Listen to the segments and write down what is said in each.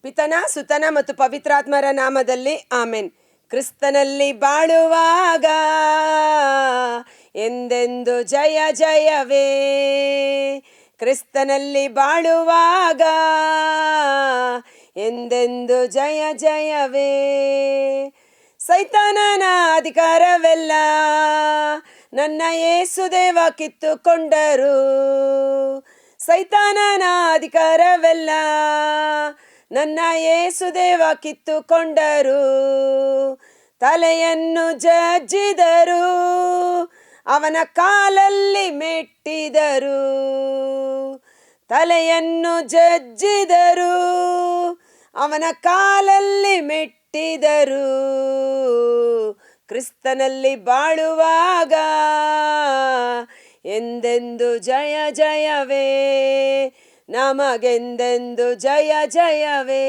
ಪಿತನ ಸುತನ ಮತ್ತು ಪವಿತ್ರಾತ್ಮರ ನಾಮದಲ್ಲಿ ಆಮೆನ್. ಕ್ರಿಸ್ತನಲ್ಲಿ ಬಾಳುವಾಗ ಎಂದೆಂದು ಜಯ ಜಯವೇ. ಕ್ರಿಸ್ತನಲ್ಲಿ ಬಾಳುವಾಗ ಎಂದೆಂದು ಜಯ ಜಯವೇ. ಸೈತಾನನ ಅಧಿಕಾರವೆಲ್ಲ ನನ್ನ ಯೇಸುದೇವ ಕಿತ್ತುಕೊಂಡರು. ಸೈತಾನನ ಅಧಿಕಾರವೆಲ್ಲ ನನ್ನ ಯೇಸುದೇವ ಕಿತ್ತುಕೊಂಡರು. ತಲೆಯನ್ನು ಜಜ್ಜಿದರು, ಅವನ ಕಾಲಲ್ಲಿ ಮೆಟ್ಟಿದರು. ತಲೆಯನ್ನು ಜಜ್ಜಿದರು, ಅವನ ಕಾಲಲ್ಲಿ ಮೆಟ್ಟಿದರು. ಕ್ರಿಸ್ತನಲ್ಲಿ ಬಾಳುವಾಗ ಎಂದೆಂದು ಜಯ ಜಯವೇ. ನಮಗೆಂದೆಂದು ಜಯ ಜಯವೇ.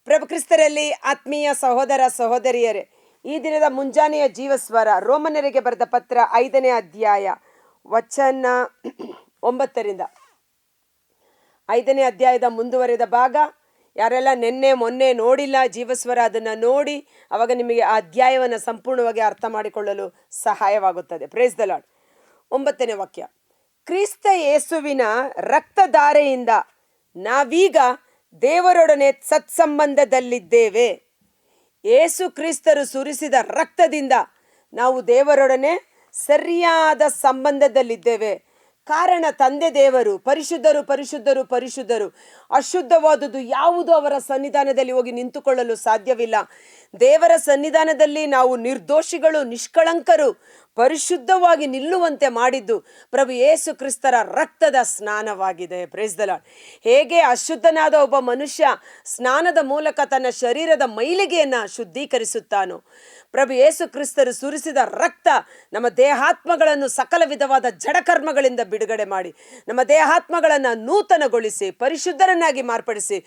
ಪ್ರಭು ಕ್ರಿಸ್ತರಲ್ಲಿ ಆತ್ಮೀಯ ಸಹೋದರ ಸಹೋದರಿಯರೇ, ಈ ದಿನದ ಮುಂಜಾನೆಯ ಜೀವಸ್ವರ ರೋಮನರಿಗೆ ಬರೆದ ಪತ್ರ 5ನೇ ಅಧ್ಯಾಯ ವಚನ 9ರಿಂದ 5ನೇ ಅಧ್ಯಾಯದ ಮುಂದುವರೆದ ಭಾಗ. ಯಾರೆಲ್ಲ ನಿನ್ನೆ ಮೊನ್ನೆ ನೋಡಿಲ್ಲ ಜೀವಸ್ವರ, ಅದನ್ನು ನೋಡಿ ಅವಾಗ ನಿಮಗೆ ಆ ಅಧ್ಯಾಯವನ್ನು ಸಂಪೂರ್ಣವಾಗಿ ಅರ್ಥ ಮಾಡಿಕೊಳ್ಳಲು ಸಹಾಯವಾಗುತ್ತದೆ. Praise the lord. 9ನೇ ವಾಕ್ಯ. ಕ್ರಿಸ್ತ ಯೇಸುವಿನ ರಕ್ತಧಾರೆಯಿಂದ ನಾವೀಗ ದೇವರೊಡನೆ ಸತ್ಸಂಬಂಧದಲ್ಲಿದ್ದೇವೆ. ಯೇಸು ಕ್ರಿಸ್ತರು ಸುರಿಸಿದ ರಕ್ತದಿಂದ ನಾವು ದೇವರೊಡನೆ ಸರಿಯಾದ ಸಂಬಂಧದಲ್ಲಿದ್ದೇವೆ. ಕಾರಣ ತಂದೆ ದೇವರು ಪರಿಶುದ್ಧರು ಪರಿಶುದ್ಧರು ಪರಿಶುದ್ಧರು. ಅಶುದ್ಧವಾದುದು ಯಾವುದು ಅವರ ಸನ್ನಿಧಾನದಲ್ಲಿ ಹೋಗಿ ನಿಂತುಕೊಳ್ಳಲು ಸಾಧ್ಯವಿಲ್ಲ. ದೇವರ ಸನ್ನಿಧಾನದಲ್ಲಿ ನಾವು ನಿರ್ದೋಷಿಗಳು, ನಿಷ್ಕಳಂಕರು, ಪರಿಶುದ್ಧವಾಗಿ ನಿಲ್ಲುವಂತೆ ಮಾಡಿದ್ದು ಪ್ರಭು ಯೇಸು ಕ್ರಿಸ್ತರ ರಕ್ತದ ಸ್ನಾನವಾಗಿದೆ. Praise the lord. ಹೇಗೆ ಅಶುದ್ಧನಾದ ಒಬ್ಬ ಮನುಷ್ಯ ಸ್ನಾನದ ಮೂಲಕ ತನ್ನ ಶರೀರದ ಮೈಲಿಗೆಯನ್ನು ಶುದ್ಧೀಕರಿಸುತ್ತಾನೋ, ಪ್ರಭು ಯೇಸು ಕ್ರಿಸ್ತರು ಸುರಿಸಿದ ರಕ್ತ ನಮ್ಮ ದೇಹಾತ್ಮಗಳನ್ನು ಸಕಲ ವಿಧವಾದ ಜಡಕರ್ಮಗಳಿಂದ ಬಿಡುಗಡೆ ಮಾಡಿ ನಮ್ಮ ದೇಹಾತ್ಮಗಳನ್ನು ನೂತನಗೊಳಿಸಿ ಪರಿಶುದ್ಧರನ್ನಾಗಿ ಮಾರ್ಪಡಿಸಿ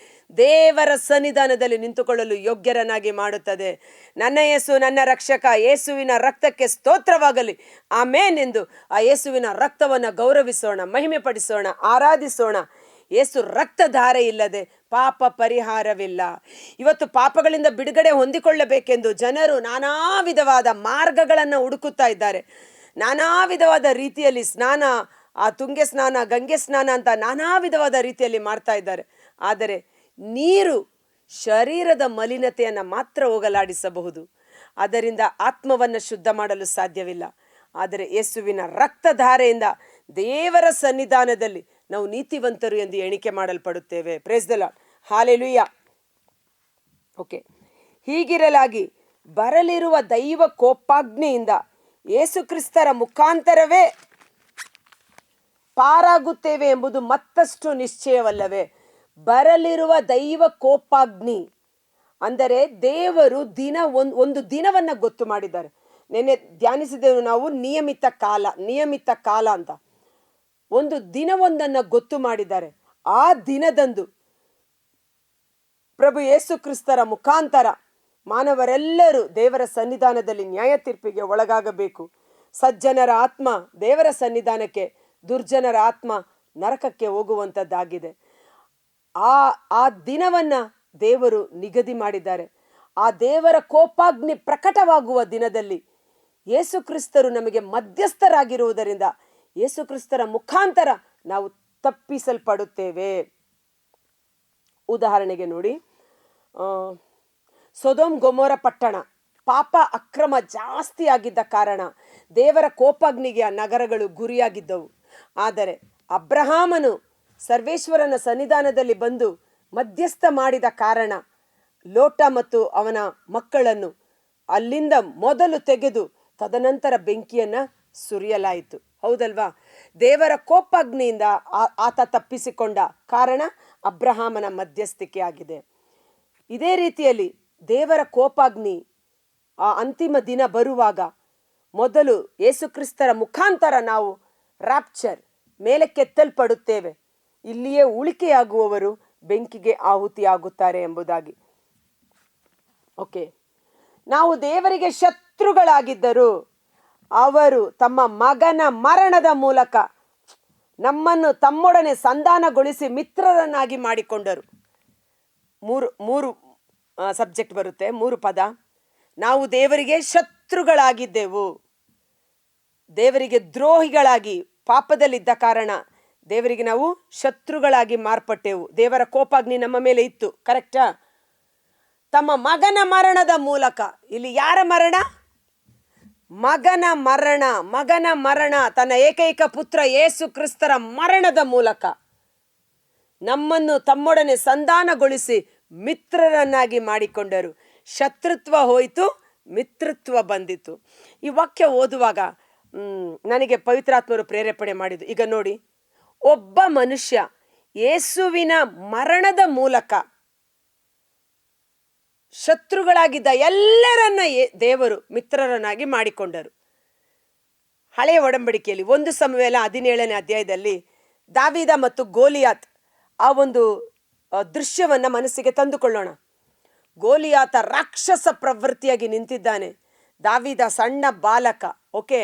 ದೇವರ ಸನ್ನಿಧಾನದಲ್ಲಿ ನಿಂತುಕೊಳ್ಳಲು ಯೋಗ್ಯರನ್ನಾಗಿ ಮಾಡುತ್ತದೆ. ನನ್ನ ಯೇಸು ನನ್ನ ರಕ್ಷಕ, ಯೇಸುವಿನ ರಕ್ತಕ್ಕೆ ಸ್ತೋತ್ರವಾಗಲಿ, ಆಮೇನ್ ಎಂದು ಆ ಯೇಸುವಿನ ರಕ್ತವನ್ನು ಗೌರವಿಸೋಣ, ಮಹಿಮೆ ಪಡಿಸೋಣ, ಆರಾಧಿಸೋಣ. ಯೇಸು ರಕ್ತಧಾರೆ ಇಲ್ಲದೆ ಪಾಪ ಪರಿಹಾರವಿಲ್ಲ. ಇವತ್ತು ಪಾಪಗಳಿಂದ ಬಿಡುಗಡೆ ಹೊಂದಿಕೊಳ್ಳಬೇಕೆಂದು ಜನರು ನಾನಾ ವಿಧವಾದ ಮಾರ್ಗಗಳನ್ನು ಹುಡುಕುತ್ತಾ ಇದ್ದಾರೆ. ನಾನಾ ವಿಧವಾದ ರೀತಿಯಲ್ಲಿ ಸ್ನಾನ, ಆ ತುಂಗೆ ಸ್ನಾನ, ಗಂಗೆ ಸ್ನಾನ ಅಂತ ನಾನಾ ವಿಧವಾದ ರೀತಿಯಲ್ಲಿ ಮಾಡ್ತಾ ಇದ್ದಾರೆ. ಆದರೆ ನೀರು ಶರೀರದ ಮಲಿನತೆಯನ್ನು ಮಾತ್ರ ಹೋಗಲಾಡಿಸಬಹುದು, ಅದರಿಂದ ಆತ್ಮವನ್ನು ಶುದ್ಧ ಮಾಡಲು ಸಾಧ್ಯವಿಲ್ಲ. ಆದರೆ ಯೇಸುವಿನ ರಕ್ತಧಾರೆಯಿಂದ ದೇವರ ಸನ್ನಿಧಾನದಲ್ಲಿ ನಾವು ನೀತಿವಂತರು ಎಂದು ಎಣಿಕೆ ಮಾಡಲ್ಪಡುತ್ತೇವೆ. Praise the Lord. Hallelujah. Okay. ಹೀಗಿರಲಾಗಿ ಬರಲಿರುವ ದೈವ ಕೋಪಾಗ್ನಿಯಿಂದ ಯೇಸು ಕ್ರಿಸ್ತರ ಮುಖಾಂತರವೇ ಪಾರಾಗುತ್ತೇವೆ ಎಂಬುದು ಮತ್ತಷ್ಟು ನಿಶ್ಚಯವಲ್ಲವೇ? ಬರಲಿರುವ ದೈವ ಕೋಪಾಗ್ನಿ ಅಂದರೆ ದೇವರು ಒಂದು ದಿನವನ್ನು ಗೊತ್ತು ಮಾಡಿದ್ದಾರೆ. ನೆನ್ನೆ ಧ್ಯಾನಿಸಿದೆವು ನಾವು ನಿಯಮಿತ ಕಾಲ ಅಂತ ಒಂದು ದಿನವೊಂದನ್ನು ಗೊತ್ತು ಮಾಡಿದ್ದಾರೆ. ಆ ದಿನದಂದು ಪ್ರಭು ಯೇಸು ಕ್ರಿಸ್ತರ ಮುಖಾಂತರ ಮಾನವರೆಲ್ಲರೂ ದೇವರ ಸನ್ನಿಧಾನದಲ್ಲಿ ನ್ಯಾಯ ತೀರ್ಪಿಗೆ ಒಳಗಾಗಬೇಕು. ಸಜ್ಜನರ ಆತ್ಮ ದೇವರ ಸನ್ನಿಧಾನಕ್ಕೆ, ದುರ್ಜನರ ಆತ್ಮ ನರಕಕ್ಕೆ ಹೋಗುವಂಥದ್ದಾಗಿದೆ. ಆ ದಿನವನ್ನು ದೇವರು ನಿಗದಿ ಮಾಡಿದ್ದಾರೆ. ಆ ದೇವರ ಕೋಪಾಗ್ನಿ ಪ್ರಕಟವಾಗುವ ದಿನದಲ್ಲಿ ಯೇಸು ಕ್ರಿಸ್ತರು ನಮಗೆ ಮಧ್ಯಸ್ಥರಾಗಿರುವುದರಿಂದ ಯೇಸು ಕ್ರಿಸ್ತರ ಮುಖಾಂತರ ನಾವು ತಪ್ಪಿಸಲ್ಪಡುತ್ತೇವೆ. ಉದಾಹರಣೆಗೆ ನೋಡಿ, ಸೊದೋಮ್ ಗೊಮೋರ ಪಟ್ಟಣ ಪಾಪ ಅಕ್ರಮ ಜಾಸ್ತಿ ಆಗಿದ್ದ ಕಾರಣ ದೇವರ ಕೋಪಾಗ್ನಿಗೆ ಆ ನಗರಗಳು ಗುರಿಯಾಗಿದ್ದವು. ಆದರೆ ಅಬ್ರಹಾಮನು ಸರ್ವೇಶ್ವರನ ಸನ್ನಿಧಾನದಲ್ಲಿ ಬಂದು ಮಧ್ಯಸ್ಥ ಮಾಡಿದ ಕಾರಣ ಲೋಟ ಮತ್ತು ಅವನ ಮಕ್ಕಳನ್ನು ಅಲ್ಲಿಂದ ಮೊದಲು ತೆಗೆದು ತದನಂತರ ಬೆಂಕಿಯನ್ನು ಸುರಿಯಲಾಯಿತು. ಹೌದಲ್ವಾ? ದೇವರ ಕೋಪಾಗ್ನಿಯಿಂದ ಆತ ತಪ್ಪಿಸಿಕೊಂಡ ಕಾರಣ ಅಬ್ರಹಾಮನ ಮಧ್ಯಸ್ಥಿಕೆ ಆಗಿದೆ. ಇದೇ ರೀತಿಯಲ್ಲಿ ದೇವರ ಕೋಪಾಗ್ನಿ ಆ ಅಂತಿಮ ದಿನ ಬರುವಾಗ ಮೊದಲು ಯೇಸು ಕ್ರಿಸ್ತರ ಮುಖಾಂತರ ನಾವು ರಾಪ್ಚರ್ ಮೇಲಕ್ಕೆತ್ತಲ್ಪಡುತ್ತೇವೆ. ಇಲ್ಲಿಯೇ ಉಳಿಕೆಯಾಗುವವರು ಬೆಂಕಿಗೆ ಆಹುತಿಯಾಗುತ್ತಾರೆ ಎಂಬುದಾಗಿ. ಓಕೆ. ನಾವು ದೇವರಿಗೆ ಶತ್ರುಗಳಾಗಿದ್ದರು, ಅವರು ತಮ್ಮ ಮಗನ ಮರಣದ ಮೂಲಕ ನಮ್ಮನ್ನು ತಮ್ಮೊಡನೆ ಸಂಧಾನಗೊಳಿಸಿ ಮಿತ್ರರನ್ನಾಗಿ ಮಾಡಿಕೊಂಡರು. ಮೂರು ಮೂರು ಸಬ್ಜೆಕ್ಟ್ ಬರುತ್ತೆ, ಮೂರು ಪದ. ನಾವು ದೇವರಿಗೆ ಶತ್ರುಗಳಾಗಿದ್ದೆವು, ದೇವರಿಗೆ ದ್ರೋಹಿಗಳಾಗಿ ಪಾಪದಲ್ಲಿದ್ದ ಕಾರಣ ದೇವರಿಗೆ ನಾವು ಶತ್ರುಗಳಾಗಿ ಮಾರ್ಪಟ್ಟೆವು. ದೇವರ ಕೋಪಾಗ್ನಿ ನಮ್ಮ ಮೇಲೆ ಇತ್ತು, ಕರೆಕ್ಟಾ? ತಮ್ಮ ಮಗನ ಮರಣದ ಮೂಲಕ, ಇಲ್ಲಿ ಯಾರ ಮರಣ? ಮಗನ ಮರಣ. ಮಗನ ಮರಣ, ತನ್ನ ಏಕೈಕ ಪುತ್ರ ಯೇಸು ಕ್ರಿಸ್ತರ ಮರಣದ ಮೂಲಕ ನಮ್ಮನ್ನು ತಮ್ಮೊಡನೆ ಸಂಧಾನಗೊಳಿಸಿ ಮಿತ್ರರನ್ನಾಗಿ ಮಾಡಿಕೊಂಡರು. ಶತ್ರುತ್ವ ಹೋಯಿತು, ಮಿತ್ರತ್ವ ಬಂದಿತು. ಈ ವಾಕ್ಯ ಓದುವಾಗ ನನಗೆ ಪವಿತ್ರಾತ್ಮರು ಪ್ರೇರೇಪಣೆ ಮಾಡಿದ್ದು. ಈಗ ನೋಡಿ, ಒಬ್ಬ ಮನುಷ್ಯ ಯೇಸುವಿನ ಮರಣದ ಮೂಲಕ ಶತ್ರುಗಳಾಗಿದ್ದ ಎಲ್ಲರನ್ನ ದೇವರು ಮಿತ್ರರನ್ನಾಗಿ ಮಾಡಿಕೊಂಡರು. ಹಳೆಯ ಒಡಂಬಡಿಕೆಯಲ್ಲಿ 1 ಸಮುವೇಲ 17ನೇ ಅಧ್ಯಾಯದಲ್ಲಿ ದಾವೀದ ಮತ್ತು ಗೋಲಿಯಾತ್ ಆ ಒಂದು ದೃಶ್ಯವನ್ನ ಮನಸ್ಸಿಗೆ ತಂದುಕೊಳ್ಳೋಣ. ಗೋಲಿಯಾತ ರಾಕ್ಷಸ ಪ್ರವೃತ್ತಿಯಾಗಿ ನಿಂತಿದ್ದಾನೆ, ದಾವೀದ ಸಣ್ಣ ಬಾಲಕ. ಓಕೆ,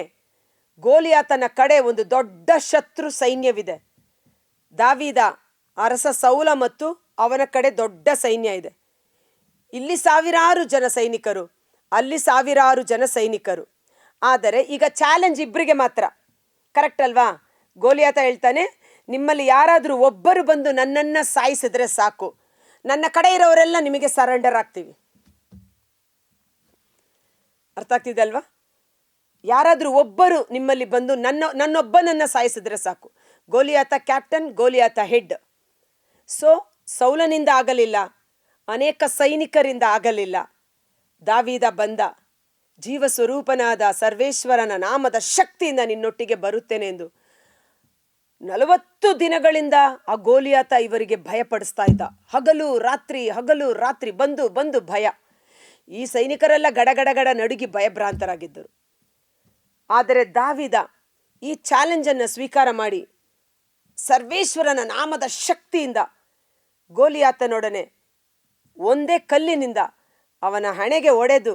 ಗೋಲಿಯಾತನ ಕಡೆ ಒಂದು ದೊಡ್ಡ ಶತ್ರು ಸೈನ್ಯವಿದೆ. ದಾವೀದ ಅರಸ ಸೌಲ ಮತ್ತು ಅವನ ಕಡೆ ದೊಡ್ಡ ಸೈನ್ಯ ಇದೆ. ಇಲ್ಲಿ ಸಾವಿರಾರು ಜನ ಸೈನಿಕರು, ಅಲ್ಲಿ ಸಾವಿರಾರು ಜನ ಸೈನಿಕರು. ಆದರೆ ಈಗ ಚಾಲೆಂಜ್ ಇಬ್ಬರಿಗೆ ಮಾತ್ರ, ಕರೆಕ್ಟ್ ಅಲ್ವಾ? ಗೋಲಿಯಾತ ಹೇಳ್ತಾನೆ, ನಿಮ್ಮಲ್ಲಿ ಯಾರಾದರೂ ಒಬ್ಬರು ಬಂದು ನನ್ನನ್ನು ಸಾಯಿಸಿದ್ರೆ ಸಾಕು, ನನ್ನ ಕಡೆ ಇರೋರೆಲ್ಲ ನಿಮಗೆ ಸರೆಂಡರ್ ಆಗ್ತೀವಿ. ಅರ್ಥ ಆಗ್ತಿದೆ ಅಲ್ವಾ? ಯಾರಾದರೂ ಒಬ್ಬರು ನಿಮ್ಮಲ್ಲಿ ಬಂದು ನನ್ನೊಬ್ಬನನ್ನು ಸಾಯಿಸಿದ್ರೆ ಸಾಕು. ಗೋಲಿಯಾತ ಕ್ಯಾಪ್ಟನ್, ಗೋಲಿಯಾತ ಹೆಡ್. ಸೊ ಸೌಲನಿಂದ ಆಗಲಿಲ್ಲ, ಅನೇಕ ಸೈನಿಕರಿಂದ ಆಗಲಿಲ್ಲ. ದಾವೀದ ಬಂದ, ಜೀವ ಸ್ವರೂಪನಾದ ಸರ್ವೇಶ್ವರನ ನಾಮದ ಶಕ್ತಿಯಿಂದ ನಿನ್ನೊಟ್ಟಿಗೆ ಬರುತ್ತೇನೆ ಎಂದು 40 ದಿನಗಳಿಂದ ಆ ಗೋಲಿಯಾತ ಇವರಿಗೆ ಭಯಪಡಿಸ್ತಾ ಇದ್ದ. ಹಗಲು ರಾತ್ರಿ ಬಂದು ಭಯ. ಈ ಸೈನಿಕರೆಲ್ಲ ಗಡಗಡಗಡ ನಡುಗಿ ಭಯಭ್ರಾಂತರಾಗಿದ್ದರು. ಆದರೆ ದಾವೀದ ಈ ಚಾಲೆಂಜನ್ನು ಸ್ವೀಕಾರ ಮಾಡಿ ಸರ್ವೇಶ್ವರನ ನಾಮದ ಶಕ್ತಿಯಿಂದ ಗೋಲಿಯಾತನೊಡನೆ ಒಂದೇ ಕಲ್ಲಿನಿಂದ ಅವನ ಹಣೆಗೆ ಒಡೆದು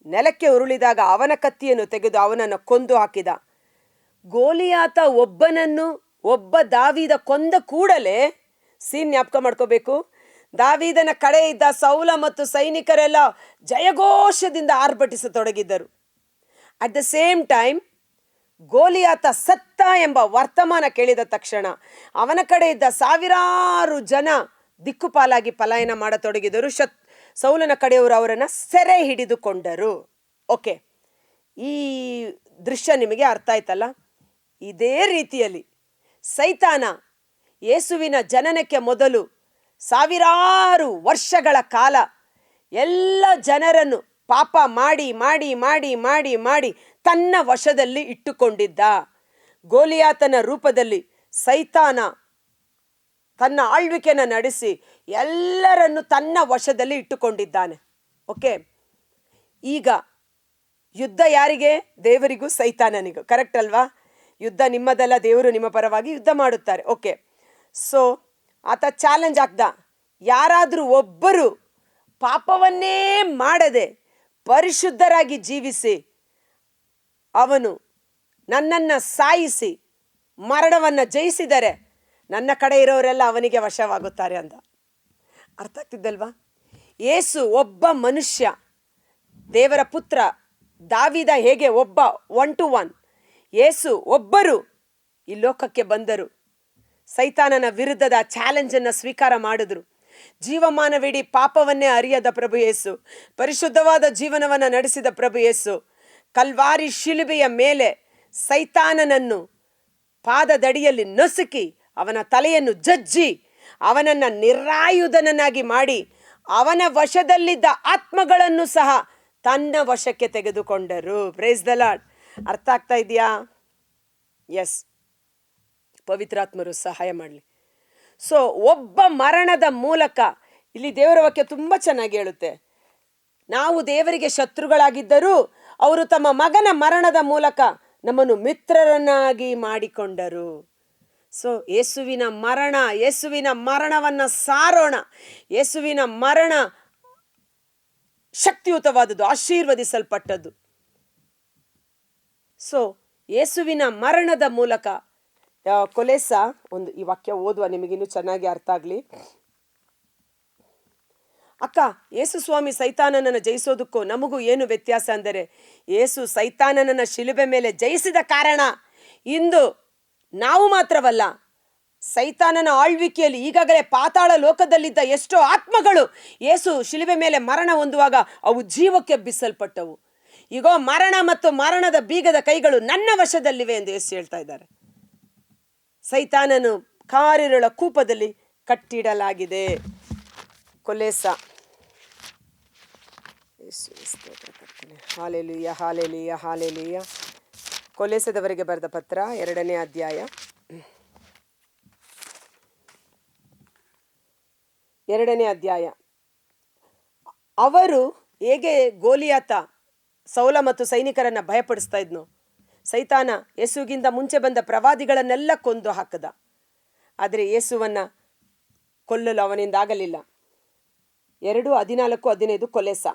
ನೆಲಕ್ಕೆ ಉರುಳಿದಾಗ ಅವನ ಕತ್ತಿಯನ್ನು ತೆಗೆದು ಅವನನ್ನು ಕೊಂದು ಹಾಕಿದ. ಗೋಲಿಯಾತ ಒಬ್ಬ ದಾವೀದ ಕೊಂದ ಕೂಡಲೇ ಸೀನ್ ಜ್ಞಾಪಕ ಮಾಡ್ಕೋಬೇಕು. ದಾವೀದನ ಕಡೆ ಇದ್ದ ಸೌಲ ಮತ್ತು ಸೈನಿಕರೆಲ್ಲ ಜಯಘೋಷದಿಂದ ಆರ್ಭಟಿಸತೊಡಗಿದ್ದರು. ಅಟ್ ದ ಸೇಮ್ ಟೈಮ್ ಗೋಲಿಯಾತ ಸತ್ತ ಎಂಬ ವರ್ತಮಾನ ಕೇಳಿದ ತಕ್ಷಣ ಅವನ ಕಡೆ ಇದ್ದ ಸಾವಿರಾರು ಜನ ದಿಕ್ಕುಪಾಲಾಗಿ ಪಲಾಯನ ಮಾಡತೊಡಗಿದರು. ಸೌಲನ ಕಡೆಯವರು ಅವರನ್ನು ಸೆರೆ ಹಿಡಿದುಕೊಂಡರು. ಓಕೆ, ಈ ದೃಶ್ಯ ನಿಮಗೆ ಅರ್ಥ ಆಯ್ತಲ್ಲ? ಇದೇ ರೀತಿಯಲ್ಲಿ ಸೈತಾನ ಯೇಸುವಿನ ಜನನಕ್ಕೆ ಮೊದಲು ಸಾವಿರಾರು ವರ್ಷಗಳ ಕಾಲ ಎಲ್ಲ ಜನರನ್ನು ಪಾಪ ಮಾಡಿ ಮಾಡಿ ಮಾಡಿ ಮಾಡಿ ಮಾಡಿ ತನ್ನ ವಶದಲ್ಲಿ ಇಟ್ಟುಕೊಂಡಿದ್ದ. ಗೋಲಿಯಾತನ ರೂಪದಲ್ಲಿ ಸೈತಾನ ತನ್ನ ಆಳ್ವಿಕೆಯನ್ನು ನಡೆಸಿ ಎಲ್ಲರನ್ನು ತನ್ನ ವಶದಲ್ಲಿ ಇಟ್ಟುಕೊಂಡಿದ್ದಾನೆ. ಓಕೆ, ಈಗ ಯುದ್ಧ ಯಾರಿಗೆ? ದೇವರಿಗೂ ಸೈತಾನನಿಗೂ, ಕರೆಕ್ಟ್ ಅಲ್ವಾ? ಯುದ್ಧ ನಿಮ್ಮದಲ್ಲ, ದೇವರು ನಿಮ್ಮ ಪರವಾಗಿ ಯುದ್ಧ ಮಾಡುತ್ತಾರೆ. ಓಕೆ, ಸೊ ಆತ ಚಾಲೆಂಜ್ ಆಗ್ದ, ಯಾರಾದರೂ ಒಬ್ಬರು ಪಾಪವನ್ನೇ ಮಾಡದೆ ಪರಿಶುದ್ಧರಾಗಿ ಜೀವಿಸಿ ಅವನು ನನ್ನನ್ನು ಸಾಯಿಸಿ ಮರಣವನ್ನು ಜಯಿಸಿದರೆ ನನ್ನ ಕಡೆ ಇರೋರೆಲ್ಲ ಅವನಿಗೆ ವಶವಾಗುತ್ತಾರೆ ಅಂದ. ಅರ್ಥ ಆಗ್ತಿದ್ದಲ್ವಾ? ಯೇಸು ಒಬ್ಬ ಮನುಷ್ಯ, ದೇವರ ಪುತ್ರ ದಾವೀದ ಹೇಗೆ ಒಬ್ಬ 1 to 1, ಯೇಸು ಒಬ್ಬರು ಈ ಲೋಕಕ್ಕೆ ಬಂದರು. ಸೈತಾನನ ವಿರುದ್ಧದ ಚಾಲೆಂಜನ್ನು ಸ್ವೀಕಾರ ಮಾಡಿದ್ರು. ಜೀವಮಾನವಿಡೀ ಪಾಪವನ್ನೇ ಅರಿಯದ ಪ್ರಭು ಯೇಸು, ಪರಿಶುದ್ಧವಾದ ಜೀವನವನ್ನು ನಡೆಸಿದ ಪ್ರಭು ಯೇಸು ಕಲ್ವಾರಿ ಶಿಲುಬೆಯ ಮೇಲೆ ಸೈತಾನನನ್ನು ಪಾದದಡಿಯಲ್ಲಿ ನಸುಕಿ ಅವನ ತಲೆಯನ್ನು ಜಜ್ಜಿ ಅವನನ್ನು ನಿರಾಯುಧನನ್ನಾಗಿ ಮಾಡಿ ಅವನ ವಶದಲ್ಲಿದ್ದ ಆತ್ಮಗಳನ್ನು ಸಹ ತನ್ನ ವಶಕ್ಕೆ ತೆಗೆದುಕೊಂಡರು. Praise the lord. ಅರ್ಥ ಆಗ್ತಾ ಇದೆಯಾ? ಎಸ್, ಪವಿತ್ರಾತ್ಮರು ಸಹಾಯ ಮಾಡಲಿ. ಸೊ ಒಬ್ಬ ಮರಣದ ಮೂಲಕ, ಇಲ್ಲಿ ದೇವರ ವಾಕ್ಯ ತುಂಬ ಚೆನ್ನಾಗಿ ಹೇಳುತ್ತೆ, ನಾವು ದೇವರಿಗೆ ಶತ್ರುಗಳಾಗಿದ್ದರೂ ಅವರು ತಮ್ಮ ಮಗನ ಮರಣದ ಮೂಲಕ ನಮ್ಮನ್ನು ಮಿತ್ರರನ್ನಾಗಿ ಮಾಡಿಕೊಂಡರು. ಸೊ ಯೇಸುವಿನ ಮರಣವನ್ನು ಸಾರೋಣ. ಯೇಸುವಿನ ಮರಣ ಶಕ್ತಿಯುತವಾದದ್ದು, ಆಶೀರ್ವದಿಸಲ್ಪಟ್ಟದ್ದು. ಸೊ ಯೇಸುವಿನ ಮರಣದ ಮೂಲಕ ಕೊಲೆಸ ಒಂದು ಈ ವಾಕ್ಯ ಓದುವ ನಿಮಗಿನ್ನೂ ಚೆನ್ನಾಗಿ ಅರ್ಥ ಆಗಲಿ. ಅಕ್ಕ, ಯೇಸು ಸ್ವಾಮಿ ಸೈತಾನನನ್ನು ಜಯಿಸೋದಕ್ಕೂ ನಮಗೂ ಏನು ವ್ಯತ್ಯಾಸ ಅಂದರೆ, ಯೇಸು ಸೈತಾನನನ್ನು ಶಿಲುಬೆ ಮೇಲೆ ಜಯಿಸಿದ ಕಾರಣ ಇಂದು ನಾವು ಮಾತ್ರವಲ್ಲ, ಸೈತಾನನ ಆಳ್ವಿಕೆಯಲ್ಲಿ ಈಗಾಗಲೇ ಪಾತಾಳ ಲೋಕದಲ್ಲಿದ್ದ ಎಷ್ಟೋ ಆತ್ಮಗಳು ಯೇಸು ಶಿಲುಬೆ ಮೇಲೆ ಮರಣ ಹೊಂದುವಾಗ ಅವು ಜೀವಕ್ಕೆ ಬಿಸಲ್ಪಟ್ಟವು. ಈಗೋ ಮರಣ ಮತ್ತು ಮರಣದ ಬೀಗದ ಕೈಗಳು ನನ್ನ ವಶದಲ್ಲಿವೆ ಎಂದು ಯೇಸು ಹೇಳ್ತಾ ಇದ್ದಾರೆ. ಸೈತಾನನು ಕಾರಿರುಳ ಕೂಪದಲ್ಲಿ ಕಟ್ಟಿಡಲಾಗಿದೆ. ಕೊಲೆಸ, ಹಾಲೆಲೂಯ ಹಾಲೆಲೂಯ ಹಾಲೆಲೂಯ. ಕೊಲೆಸದವರಿಗೆ ಬರೆದ ಪತ್ರ 2ನೇ ಅಧ್ಯಾಯ 2ನೇ ಅಧ್ಯಾಯ. ಅವರು ಹೇಗೆ ಗೋಲಿಯಾತ ಸೌಲ ಮತ್ತು ಸೈನಿಕರನ್ನು ಭಯಪಡಿಸ್ತಾ ಇದ್ನು, ಸೈತಾನ ಯೇಸುಗಿಂತ ಮುಂಚೆ ಬಂದ ಪ್ರವಾದಿಗಳನ್ನೆಲ್ಲ ಕೊಂದು ಹಾಕದ. ಆದರೆ ಯೇಸುವನ್ನು ಕೊಲ್ಲಲು ಅವನಿಂದ ಆಗಲಿಲ್ಲ. 2:14-15 ಕೊಲೆಸ.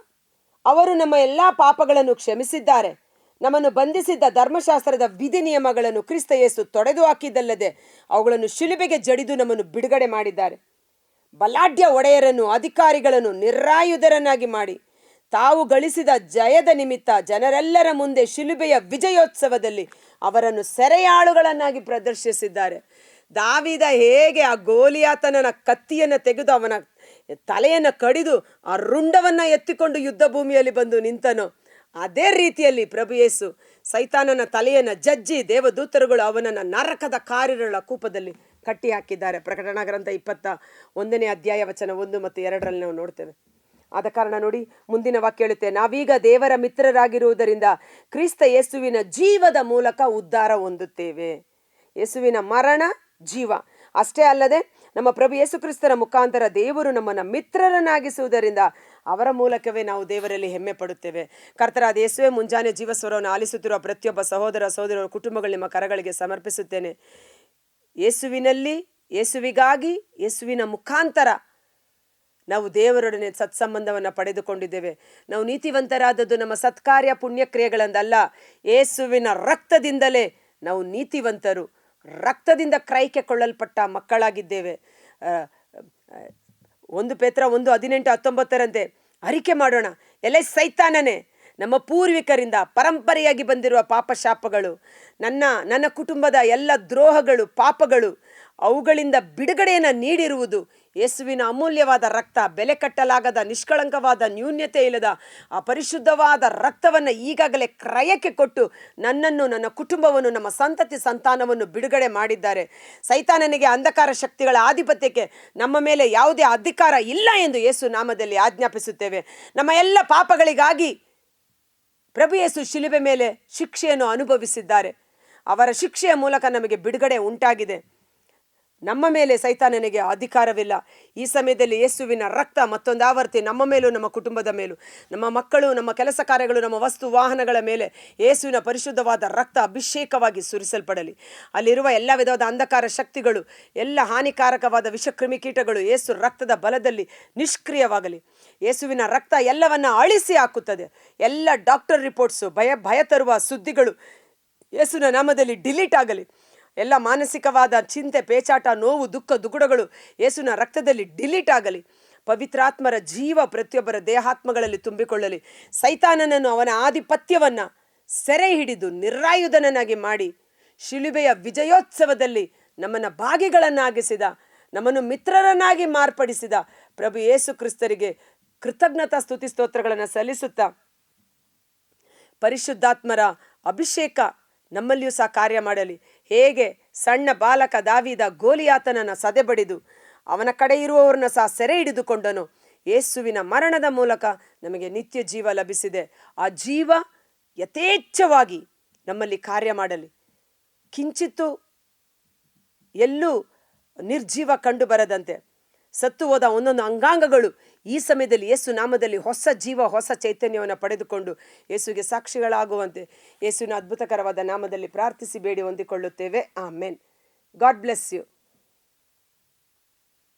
ಅವರು ನಮ್ಮ ಎಲ್ಲ ಪಾಪಗಳನ್ನು ಕ್ಷಮಿಸಿದ್ದಾರೆ. ನಮ್ಮನ್ನು ಬಂಧಿಸಿದ್ದ ಧರ್ಮಶಾಸ್ತ್ರದ ವಿಧಿ ನಿಯಮಗಳನ್ನು ಕ್ರಿಸ್ತ ಯೇಸು ತೊಡೆದು ಹಾಕಿದ್ದಲ್ಲದೆ ಅವುಗಳನ್ನು ಶಿಲುಬೆಗೆ ಜಡಿದು ನಮ್ಮನ್ನು ಬಿಡುಗಡೆ ಮಾಡಿದ್ದಾರೆ. ಬಲಾಢ್ಯ ಒಡೆಯರನ್ನು, ಅಧಿಕಾರಿಗಳನ್ನು ನಿರಾಯುಧರನ್ನಾಗಿ ಮಾಡಿ ತಾವು ಗಳಿಸಿದ ಜಯದ ನಿಮಿತ್ತ ಜನರೆಲ್ಲರ ಮುಂದೆ ಶಿಲುಬೆಯ ವಿಜಯೋತ್ಸವದಲ್ಲಿ ಅವರನ್ನು ಸೆರೆಯಾಳುಗಳನ್ನಾಗಿ ಪ್ರದರ್ಶಿಸಿದ್ದಾರೆ. ದಾವೀದ ಹೇಗೆ ಆ ಗೋಲಿಯಾತನ ಕತ್ತಿಯನ್ನು ತೆಗೆದು ಅವನ ತಲೆಯನ್ನು ಕಡಿದು ಆ ರುಂಡವನ್ನು ಎತ್ತಿಕೊಂಡು ಯುದ್ಧ ಭೂಮಿಯಲ್ಲಿ ಬಂದು ನಿಂತನೋ, ಅದೇ ರೀತಿಯಲ್ಲಿ ಪ್ರಭು ಯೇಸು ಸೈತಾನನ ತಲೆಯನ್ನು ಜಜ್ಜಿ ದೇವದೂತರುಗಳು ಅವನನ್ನು ನರಕದ ಕಾರಿರುಳ ಕೂಪದಲ್ಲಿ ಕಟ್ಟಿ ಹಾಕಿದ್ದಾರೆ. ಪ್ರಕಟಣಾ ಗ್ರಂಥ 21ನೇ ಅಧ್ಯಾಯ ವಚನ 1 ಮತ್ತು 2ರಲ್ಲಿ ನಾವು ನೋಡ್ತೇವೆ. ಆದ ಕಾರಣ ನೋಡಿ, ಮುಂದಿನ ವಾಕ್ಯ ಹೇಳುತ್ತೆ, ನಾವೀಗ ದೇವರ ಮಿತ್ರರಾಗಿರುವುದರಿಂದ ಕ್ರಿಸ್ತ ಯೇಸುವಿನ ಜೀವದ ಮೂಲಕ ಉದ್ಧಾರ ಹೊಂದುತ್ತೇವೆ. ಯೇಸುವಿನ ಮರಣ, ಜೀವ ಅಷ್ಟೇ ಅಲ್ಲದೆ ನಮ್ಮ ಪ್ರಭು ಯೇಸು ಕ್ರಿಸ್ತರ ಮುಖಾಂತರ ದೇವರು ನಮ್ಮನ್ನು ಮಿತ್ರರನ್ನಾಗಿಸುವುದರಿಂದ ಅವರ ಮೂಲಕವೇ ನಾವು ದೇವರಲ್ಲಿ ಹೆಮ್ಮೆ ಪಡುತ್ತೇವೆ. ಕರ್ತರಾದ ಯೇಸುವೆ, ಮುಂಜಾನೆ ಜೀವಸ್ವರವನ್ನು ಆಲಿಸುತ್ತಿರುವ ಪ್ರತಿಯೊಬ್ಬ ಸಹೋದರ ಸಹೋದರರ ಕುಟುಂಬಗಳು ನಿಮ್ಮ ಕರಗಳಿಗೆ ಸಮರ್ಪಿಸುತ್ತೇನೆ. ಯೇಸುವಿನಲ್ಲಿ, ಯೇಸುವಿಗಾಗಿ, ಯೇಸುವಿನ ಮುಖಾಂತರ ನಾವು ದೇವರೊಡನೆ ಸತ್ಸಂಬಂಧವನ್ನು ಪಡೆದುಕೊಂಡಿದ್ದೇವೆ. ನಾವು ನೀತಿವಂತರಾದದ್ದು ನಮ್ಮ ಸತ್ಕಾರ್ಯ ಪುಣ್ಯಕ್ರಿಯೆಗಳಿಂದಲ್ಲ, ಯೇಸುವಿನ ರಕ್ತದಿಂದಲೇ ನಾವು ನೀತಿವಂತರು, ರಕ್ತದಿಂದ ಕ್ರಯಕ್ಕೆ ಕೊಳ್ಳಲ್ಪಟ್ಟ ಮಕ್ಕಳಾಗಿದ್ದೇವೆ. 1 ಪೇತ್ರ 1:18-19 ಅರಿಕೆ ಮಾಡೋಣ. ಎಲೆ ಸೈತಾನನೇ, ನಮ್ಮ ಪೂರ್ವಿಕರಿಂದ ಪರಂಪರೆಯಾಗಿ ಬಂದಿರುವ ಪಾಪಶಾಪಗಳು, ನನ್ನ ಕುಟುಂಬದ ಎಲ್ಲ ದ್ರೋಹಗಳು, ಪಾಪಗಳು, ಅವುಗಳಿಂದ ಬಿಡುಗಡೆಯನ್ನು ನೀಡಿರುವುದು ಯೇಸುವಿನ ಅಮೂಲ್ಯವಾದ ರಕ್ತ. ಬೆಲೆ ಕಟ್ಟಲಾಗದ, ನಿಷ್ಕಳಂಕವಾದ, ನ್ಯೂನ್ಯತೆ ಇಲ್ಲದ ಆ ಪರಿಶುದ್ಧವಾದ ರಕ್ತವನ್ನು ಈಗಾಗಲೇ ಕ್ರಯಕ್ಕೆ ಕೊಟ್ಟು ನನ್ನನ್ನು, ನನ್ನ ಕುಟುಂಬವನ್ನು, ನಮ್ಮ ಸಂತತಿ ಸಂತಾನವನ್ನು ಬಿಡುಗಡೆ ಮಾಡಿದ್ದಾರೆ. ಸೈತಾನನಿಗೆ, ಅಂಧಕಾರ ಶಕ್ತಿಗಳ ಆಧಿಪತ್ಯಕ್ಕೆ ನಮ್ಮ ಮೇಲೆ ಯಾವುದೇ ಅಧಿಕಾರ ಇಲ್ಲ ಎಂದು ಯೇಸು ನಾಮದಲ್ಲಿ ಆಜ್ಞಾಪಿಸುತ್ತೇವೆ. ನಮ್ಮ ಎಲ್ಲ ಪಾಪಗಳಿಗಾಗಿ ಪ್ರಭು ಯೇಸು ಶಿಲುಬೆ ಮೇಲೆ ಶಿಕ್ಷೆಯನ್ನು ಅನುಭವಿಸಿದ್ದಾರೆ. ಅವರ ಶಿಕ್ಷೆಯ ಮೂಲಕ ನಮಗೆ ಬಿಡುಗಡೆ ಉಂಟಾಗಿದೆ. ನಮ್ಮ ಮೇಲೆ ಸೈತಾನನಿಗೆ ಅಧಿಕಾರವಿಲ್ಲ. ಈ ಸಮಯದಲ್ಲಿ ಯೇಸುವಿನ ರಕ್ತ ಮತ್ತೊಂದು ಆವರ್ತಿ ನಮ್ಮ ಮೇಲೂ, ನಮ್ಮ ಕುಟುಂಬದ ಮೇಲೂ, ನಮ್ಮ ಮಕ್ಕಳು, ನಮ್ಮ ಕೆಲಸ ಕಾರ್ಯಗಳು, ನಮ್ಮ ವಸ್ತು ವಾಹನಗಳ ಮೇಲೆ ಯೇಸುವಿನ ಪರಿಶುದ್ಧವಾದ ರಕ್ತ ಅಭಿಷೇಕವಾಗಿ ಸುರಿಸಲ್ಪಡಲಿ. ಅಲ್ಲಿರುವ ಎಲ್ಲ ವಿಧವಾದ ಅಂಧಕಾರ ಶಕ್ತಿಗಳು, ಎಲ್ಲ ಹಾನಿಕಾರಕವಾದ ವಿಷಕ್ರಿಮಿಕೀಟಗಳು ಯೇಸು ರಕ್ತದ ಬಲದಲ್ಲಿ ನಿಷ್ಕ್ರಿಯವಾಗಲಿ. ಯೇಸುವಿನ ರಕ್ತ ಎಲ್ಲವನ್ನ ಅಳಿಸಿ ಹಾಕುತ್ತದೆ. ಎಲ್ಲ ಡಾಕ್ಟರ್ ರಿಪೋರ್ಟ್ಸು, ಭಯ ತರುವ ಸುದ್ದಿಗಳು ಯೇಸುವಿನ ನಾಮದಲ್ಲಿ ಡಿಲೀಟ್ ಆಗಲಿ. ಎಲ್ಲ ಮಾನಸಿಕವಾದ ಚಿಂತೆ, ಪೇಚಾಟ, ನೋವು, ದುಃಖ, ದುಗುಡಗಳು ಯೇಸುವಿನ ರಕ್ತದಲ್ಲಿ ಡಿಲೀಟ್ ಆಗಲಿ. ಪವಿತ್ರಾತ್ಮರ ಜೀವ ಪ್ರತಿಯೊಬ್ಬರ ದೇಹಾತ್ಮಗಳಲ್ಲಿ ತುಂಬಿಕೊಳ್ಳಲಿ. ಸೈತಾನನನ್ನು, ಅವನ ಆಧಿಪತ್ಯವನ್ನು ಸೆರೆ ಹಿಡಿದು ನಿರಾಯುಧನನ್ನಾಗಿ ಮಾಡಿ ಶಿಲುಬೆಯ ವಿಜಯೋತ್ಸವದಲ್ಲಿ ನಮ್ಮನ್ನು ಭಾಗಿಗಳನ್ನಾಗಿಸಿದ, ನಮ್ಮನ್ನು ಮಿತ್ರರನ್ನಾಗಿ ಮಾರ್ಪಡಿಸಿದ ಪ್ರಭು ಯೇಸು ಕ್ರಿಸ್ತರಿಗೆ ಕೃತಜ್ಞತಾ ಸ್ತುತಿ ಸ್ತೋತ್ರಗಳನ್ನು ಸಲ್ಲಿಸುತ್ತಾ, ಪರಿಶುದ್ಧಾತ್ಮರ ಅಭಿಷೇಕ ನಮ್ಮಲ್ಲಿಯೂ ಸಹ ಕಾರ್ಯ ಮಾಡಲಿ. ಹೇಗೆ ಸಣ್ಣ ಬಾಲಕ ದಾವೀದ ಗೋಲಿಯಾತನನ್ನು ಸದೆಬಡಿದು ಅವನ ಕಡೆ ಇರುವವರನ್ನ ಸಹ ಸೆರೆ ಹಿಡಿದುಕೊಂಡನು, ಯೇಸುವಿನ ಮರಣದ ಮೂಲಕ ನಮಗೆ ನಿತ್ಯ ಜೀವ ಲಭಿಸಿದೆ. ಆ ಜೀವ ಯಥೇಚ್ಛವಾಗಿ ನಮ್ಮಲ್ಲಿ ಕಾರ್ಯ ಮಾಡಲಿ. ಕಿಂಚಿತ್ತು ಎಲ್ಲೂ ನಿರ್ಜೀವ ಕಂಡು ಬರದಂತೆ ಸತ್ತು ಹೋದ ಒಂದೊಂದು ಅಂಗಾಂಗಗಳು ಈ ಸಮಯದಲ್ಲಿ ಯೇಸು ನಾಮದಲ್ಲಿ ಹೊಸ ಜೀವ, ಹೊಸ ಚೈತನ್ಯವನ್ನು ಪಡೆದುಕೊಂಡು ಯೇಸುವಿಗೆ ಸಾಕ್ಷಿಗಳಾಗುವಂತೆ ಯೇಸುವಿನ ಅದ್ಭುತಕರವಾದ ನಾಮದಲ್ಲಿ ಪ್ರಾರ್ಥಿಸಿ ಬೇಡಿ ಹೊಂದಿಕೊಳ್ಳುತ್ತೇವೆ. ಆಮೆನ್. God bless you.